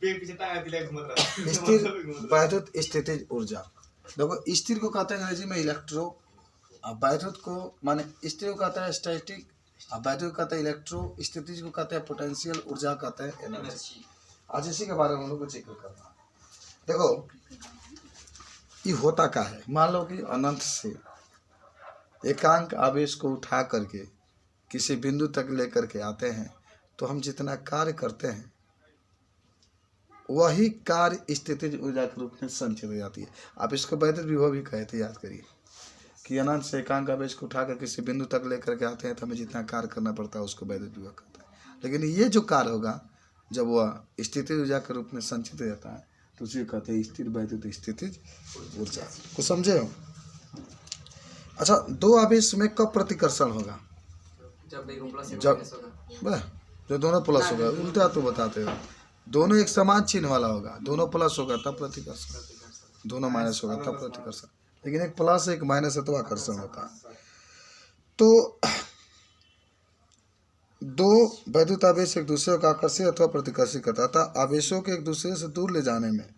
स्थिर वैद्युत स्थितिज ऊर्जा। देखो स्थिर को कहते हैं अंग्रेजी में इलेक्ट्रो, और वैद्युत को माने स्थिर को कहता है स्टैटिक, और वैद्युत को कहते हैं इलेक्ट्रो, स्थितिज को कहते हैं पोटेंशियल, ऊर्जा कहते हैं एनर्जी। आज इसी के बारे में हम लोग को जिक्र करना है। देखो ये होता क्या है, मान लो कि अनंत से एकांक आवेश को उठा करके किसी बिंदु तक लेकर के आते हैं, तो हम जितना कार्य करते हैं वही कार्य स्थितिज ऊर्जा के रूप में संचित हो जाती है। आप इसको वैद्युत विभव भी कहे थे, याद करिए कि अनंत से एकांक आवेश को उठाकर किसी बिंदु तक लेकर के आते हैं तो हमें जितना कार्य करना पड़ता है उसको वैद्युत विभव कहते हैं। लेकिन ये जो कार्य होगा जब वह स्थितिज ऊर्जा के रूप में संचित हो जाता है तो उसी को कहते हैं स्थिर वैद्युत स्थितिज ऊर्जा। को समझे हो? अच्छा, दो आवेश में कब प्रतिकर्षण होगा? जब जो दोनों प्लस होगा, उल्टा तो बताते हो, दोनों एक समान चिन्ह वाला होगा, दोनों प्लस होगा तब प्रतिकर्षण, दोनों माइनस होगा तब प्रतिकर्षण। लेकिन एक प्लस एक माइनस है तो आकर्षण होता है। तो दो वैद्युत आवेश एक दूसरे को आकर्षित अथवा प्रतिकर्षित करता था। आवेशों के एक दूसरे से दूर ले जाने में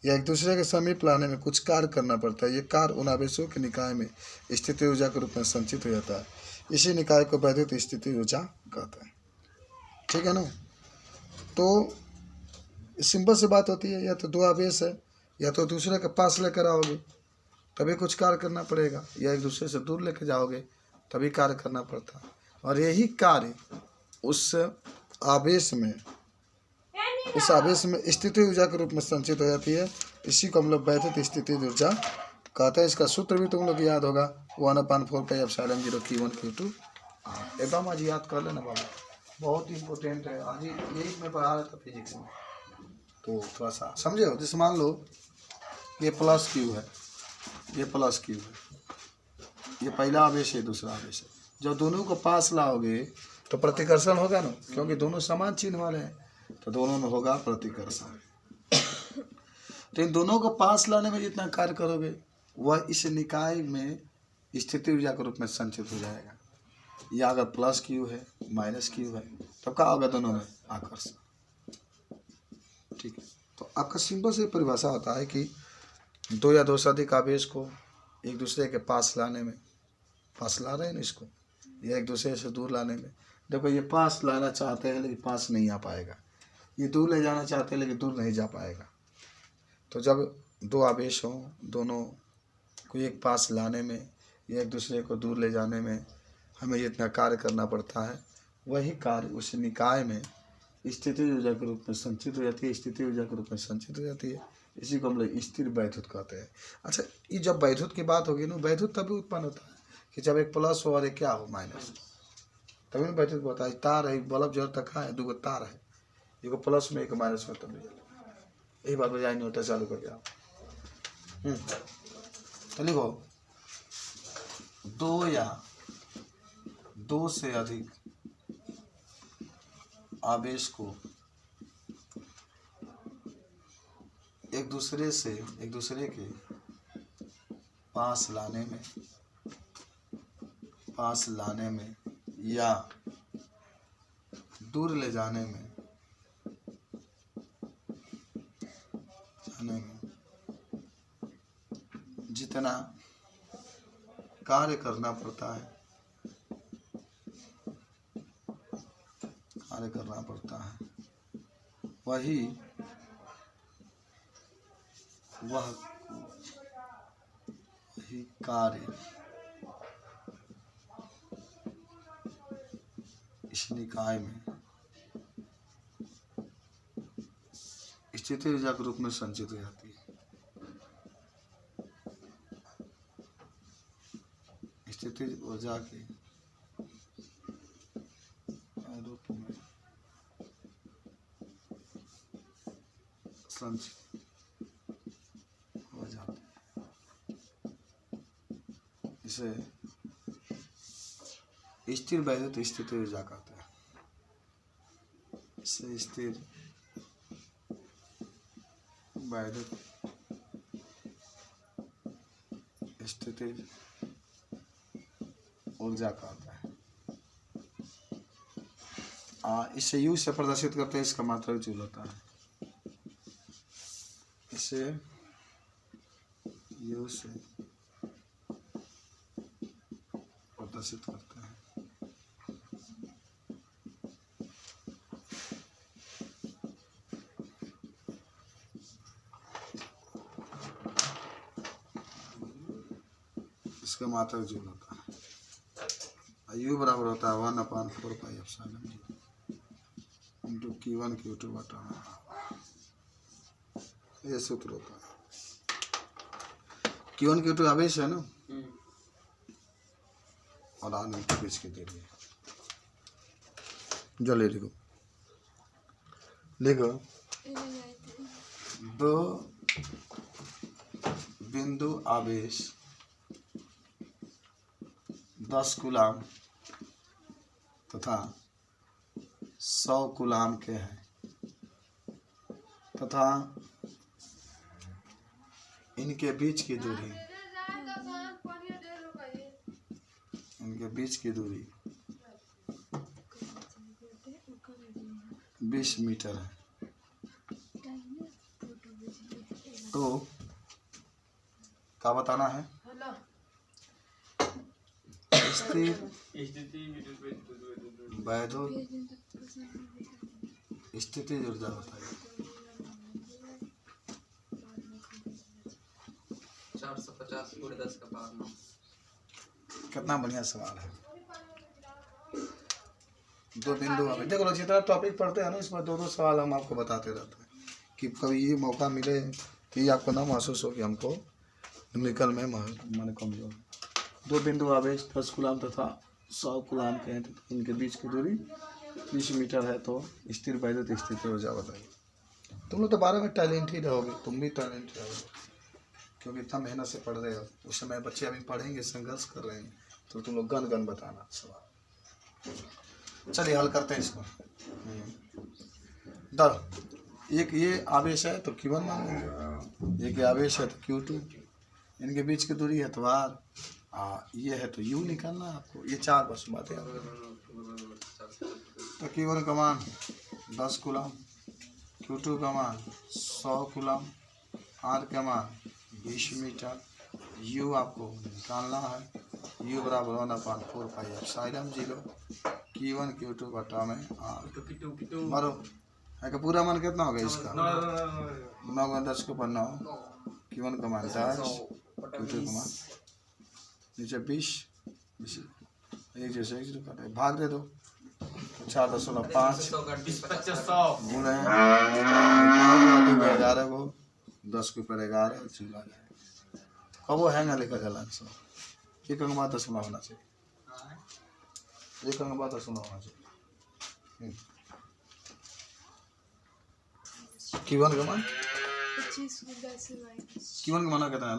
या एक दूसरे के समीप लाने में कुछ कार्य करना पड़ता है। ये कार्य उन आवेशों के निकाय में स्थितिज ऊर्जा के रूप में संचित हो जाता है। इसी निकाय को वैद्युत स्थितिज ऊर्जा कहते हैं। ठीक है ना? तो सिंपल सी बात होती है, या तो दो आवेश है, या तो दूसरे के पास लेकर आओगे तभी कुछ कार्य करना पड़ेगा, या एक दूसरे से दूर लेकर जाओगे तभी कार्य करना पड़ता है। और यही कार्य उस आवेश में स्थितिज ऊर्जा के रूप में संचित हो जाती है। इसी को हम लोग वैद्युत स्थितिज ऊर्जा कहते हैं। इसका सूत्र भी तुम लोग याद होगा, 1/4πε0 Q1 Q2। एकदम आज याद कर लेना बाबा, बहुत इम्पोर्टेंट है। आज यही मैं पढ़ा रहा था फिजिक्स में, तो थोड़ा सा समझे हो। जैसे मान लो ये प्लस क्यू है, ये प्लस क्यू है, ये पहला आवेश है, दूसरा आवेश है। जब दोनों को पास लाओगे तो प्रतिकर्षण होगा ना, क्योंकि दोनों समान चिन्ह वाले हैं, तो दोनों में होगा प्रतिकर्षण। तो इन दोनों को पास लाने में जितना कार्य करोगे वह इस निकाय में स्थितिज ऊर्जा के रूप में संचित हो जाएगा। या अगर प्लस क्यू है माइनस क्यू है तो क्या होगा? दोनों में आकर्षण। ठीक है, तो आपका सिंपल से परिभाषा होता है कि दो या दो से अधिक आवेश को एक दूसरे के पास लाने में, पास ला रहे हैं ना इसको, या एक दूसरे से दूर लाने में। देखो ये पास लाना चाहते हैं लेकिन पास नहीं आ पाएगा, ये दूर ले जाना चाहते हैं लेकिन दूर नहीं जा पाएगा। तो जब दो आवेश हों, दोनों को एक पास लाने में या एक दूसरे को दूर ले जाने में हमें जितना कार्य करना पड़ता है वही कार्य उस निकाय में स्थितिज ऊर्जा के रूप में संचित हो जाती है, स्थितिज ऊर्जा के रूप में संचित हो जाती है। इसी को हम लोग स्थिर वैद्युत कहते हैं। अच्छा, ये जब वैद्युत की बात होगी ना, वैद्युत तभी उत्पन्न होता है कि जब एक प्लस हो और एक क्या हो, माइनस, तभी ना वैद्युत होता है। तार है, बल्ब जो तक है, दो तार है, एक प्लस में एक माइनस में, तब यही बात बजाय नहीं होता। चालू कर दिया। तो लिखो, दो या दो से अधिक आवेश को एक दूसरे के पास लाने में या दूर ले जाने में जितना कार्य करना पड़ता है वही कार्य इस निकाय में स्थितिज ऊर्जा के रूप में संचित हो जाती है। स्थितिज ऊर्जा के रूप में संचित हो जाती है। इसे स्थिर वैद्युत स्थितिज ऊर्जा कहते हैं। इसे स्थिर वैद्युत स्थितिज ऊर्जा कहते हैं। इसे यू से प्रदर्शित करते हैं, इसका मात्रा जूल होता है। इसे यू से प्रदर्शित करते हैं। इसका मात्रक जूल होता है। यू बराबर होता है 1/4πε0 इंटू Q1 Q2 बटा, ये सूत्र होता है। Q1 Q2 आवेश है ना, और आने के बीच की दूरी। जो लिखो दो बिंदु आवेश 10 कूलाम तथा 100 कूलाम के हैं तथा इनके बीच की दूरी 20 मीटर है। तो क्या बताना है? स्थिर वैद्युत स्थितिज ऊर्जा बताइए। 450 × 10⁻⁹ कितना बढ़िया सवाल है। दो बिंदु हमें देखो, जितना टॉपिक पढ़ते हैं ना इसमें दो दो सवाल हम आपको बताते रहते हैं कि कभी ये मौका मिले कि आपको ना महसूस हो कि हमको न्यूमेरिकल में माने कमजोर। दो बिंदु आवेश 10 कूलाम तथा 100 कूलाम के हैं, तो इनके बीच की दूरी 20 मीटर है। तो स्थिर वैद्युत स्थिति ऊर्जा बताइए। तुम लोग तो 12 में टैलेंट ही रहोगे, तुम भी टैलेंट रहोगे क्योंकि इतना मेहनत से पढ़ रहे हो। उस समय बच्चे अभी पढ़ेंगे, संघर्ष कर रहे हैं, तो तुम लोग गन बताना सवाल। चलिए हल करते हैं इसको। एक ये आवेश है तो Q1 मान लेंगे, एक आवेश है तो Q2, इनके बीच की दूरी है तो R, ये है तो U निकालना आपको। ये चार बस बातें। तो Q1 का मान 10 कूलाम, Q2 का मान 100 कूलाम, R का मान 20 मीटर, U आपको निकालना है। U बराबर 1/4πε0 Q1 Q2 बटा में R मारो है का पूरा मान कितना हो गया इसका? 9 10 के ऊपर 9, Q1 का मान 10, Q2 का मान नीचे 20 एक जैसे एक जीरो काटे भाग दे दो। 4.5 गुणे 11 को 10 के ऊपर 11 चूल्हा है। कब वो हैंग लिखा गया आंसर? एक अंक बाद 10 होना चाहिए, एक अंक बाद 10 होना चाहिए। Q1 का मान 25 कितना है?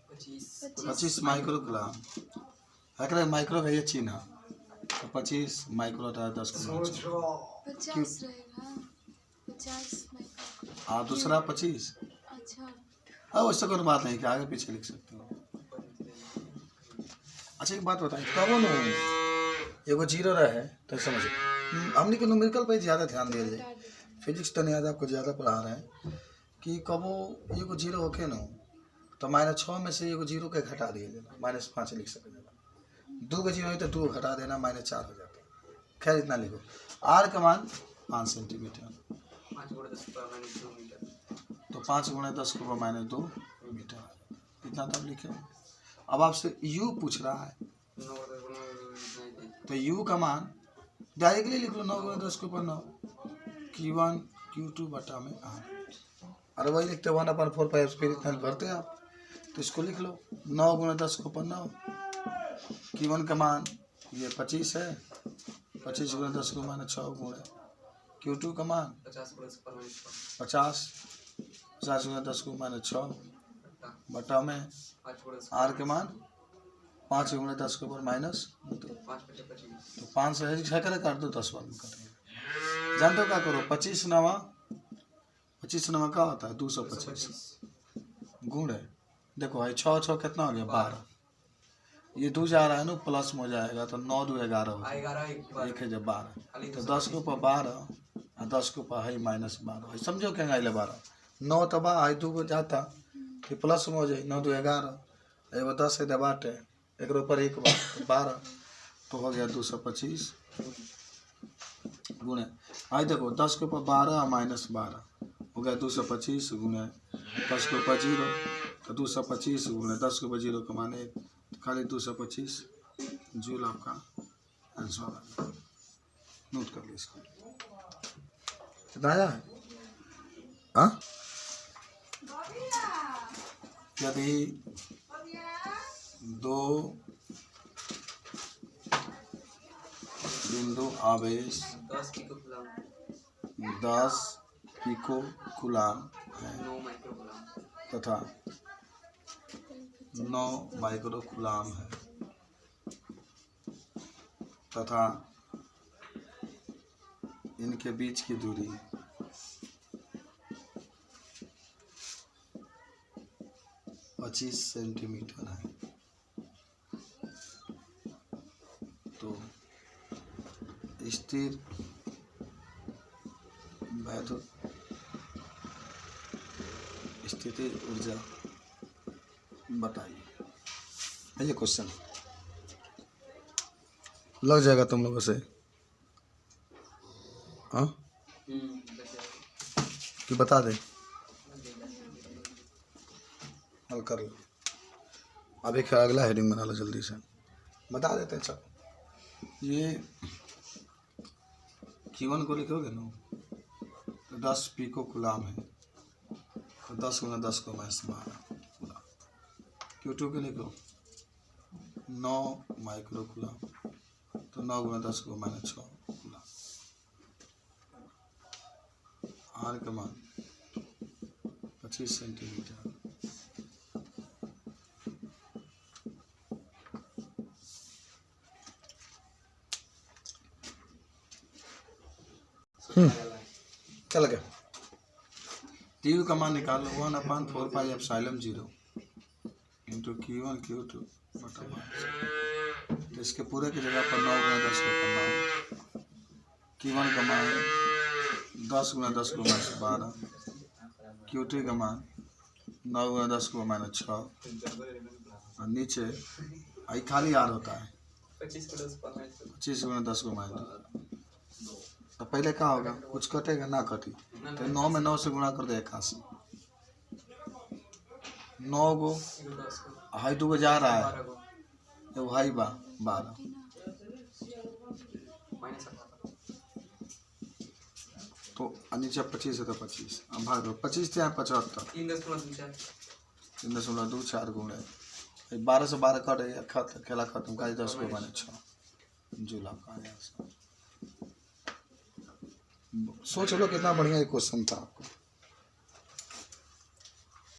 25 माइक्रो कूलाम है। माइक्रो का ये चिन्ह है तो 25 माइक्रो होता है 10 कूलाम। हाँ दूसरा 25। हाँ वैसे कोई बात नहीं कि आगे पीछे लिख सकते हो। अच्छा एक बात बताइए, कब एगो जीरो रहे तो समझे हमने को न्यूमेरिकल पे ज़्यादा ध्यान दिया जाए। फिजिक्स तो नहीं आपको ज़्यादा पढ़ा रहे हैं कि कबो एगो जीरो होके ना तो -6 में से एगो जीरो के घटा दिए देना, -5 लिख सकते हैं। 2 का जीरो है तो 2 घटा देना, -4 हो जाता है। खैर इतना लिखो। R का मान 5 सेंटीमीटर, 5 × 10⁻² मीटर, तो 5 × 10⁻² मीटर इतना तब लिखे। अब आपसे U पूछ रहा है तो U का मान डायरेक्टली लिख लो 9 × 10⁻⁹ Q1 Q2 बटा में R। अरे वही लिखते 1/4π फिर इतना भरते हैं आप, तो इसको लिख लो 9 × 10⁻⁹ Q1 का मान ये 25 है, 25 × 10⁻⁶ गुणे Q2 का मान 50 × 10⁻⁶ 50 × 10⁻⁶ बटा में R के मान 5 × 10⁻⁻², तो 5 से है करे काट दो 10 बार में कटेगा। जानते हो क्या करो? 25 नवा क्या होता है? 225 गुणे देखो भाई 6 कितना हो गया? 12। ये 2 जा रहा है ना, प्लस में हो जाएगा तो 9 2 11 हो जाएगा, 1 है जब 12 तो 10 के ऊपर 12 और 10 के ऊपर है -12 समझो क्या 12 9 तबा आई 2 को जाता फिर प्लस में हो जाए 9 2 11 एगो 10 है बाटे एक ऊपर 1 12 तो हो गया 225 गुणे आई देखो 10 के ऊपर 12 माइनस 12 हो गया 225 गुणे 10 के ऊपर 0 तो 225 गुणे 10 के ऊपर 0 के माने खाली 225 जूल आपका आंसर नोट कर लीजिए इसको कितना आया है हाँ यदि 2 बिंदु आवेश 10 पिको कूलम 10 पिको कूलाम है 9 माइक्रो कूलम तथा 9 माइक्रो कूलाम है तथा इनके बीच की दूरी 25 सेंटीमीटर है तो स्थिर वैद्युत स्थिति ऊर्जा बताइए। ये क्वेश्चन लग जाएगा तुम लोगों से हाँ कि बता दे हल कर लो अभी क्या अगला हेडिंग बना लो जल्दी से बता देते हैं सब ये Q1 को लिखोगे ना तो 10 पिको कूलाम है तो 10 गुना 10 को माइनस 12 Q2 के लिखो 9 माइक्रो कूलाम तो 9 गुना 10 को माइनस 6 कूलाम R का मान 25 सेंटीमीटर चल गया टीवी का मान निकालो 1/4 एप्सिलॉन 0 इंटू Q1 Q2 बटा 5 तो इसके पूरे की जगह पर 9 गुना 10 को करना Q1 का मान 10 गुना 10 को माइनस 12 Q2 का मान 9 गुना 10 को माइनस 6 और नीचे आई खाली R होता है 25 गुना 10 को माइनस तो पहले क्या होगा कुछ कटेगा ना कटी तो 9 में 9 से गुणा कर दे 81 9 गो हाई 2 को जा रहा है तो हाई 12 तो नीचे 25 है तो 25 अब भाग दो 25 थे 75 3.24 गुणे 12 से 12 कट गया खेला खत्म का 10 को माने 6 जूल आपका आंसर सोच लो कितना बढ़िया क्वेश्चन था आपको।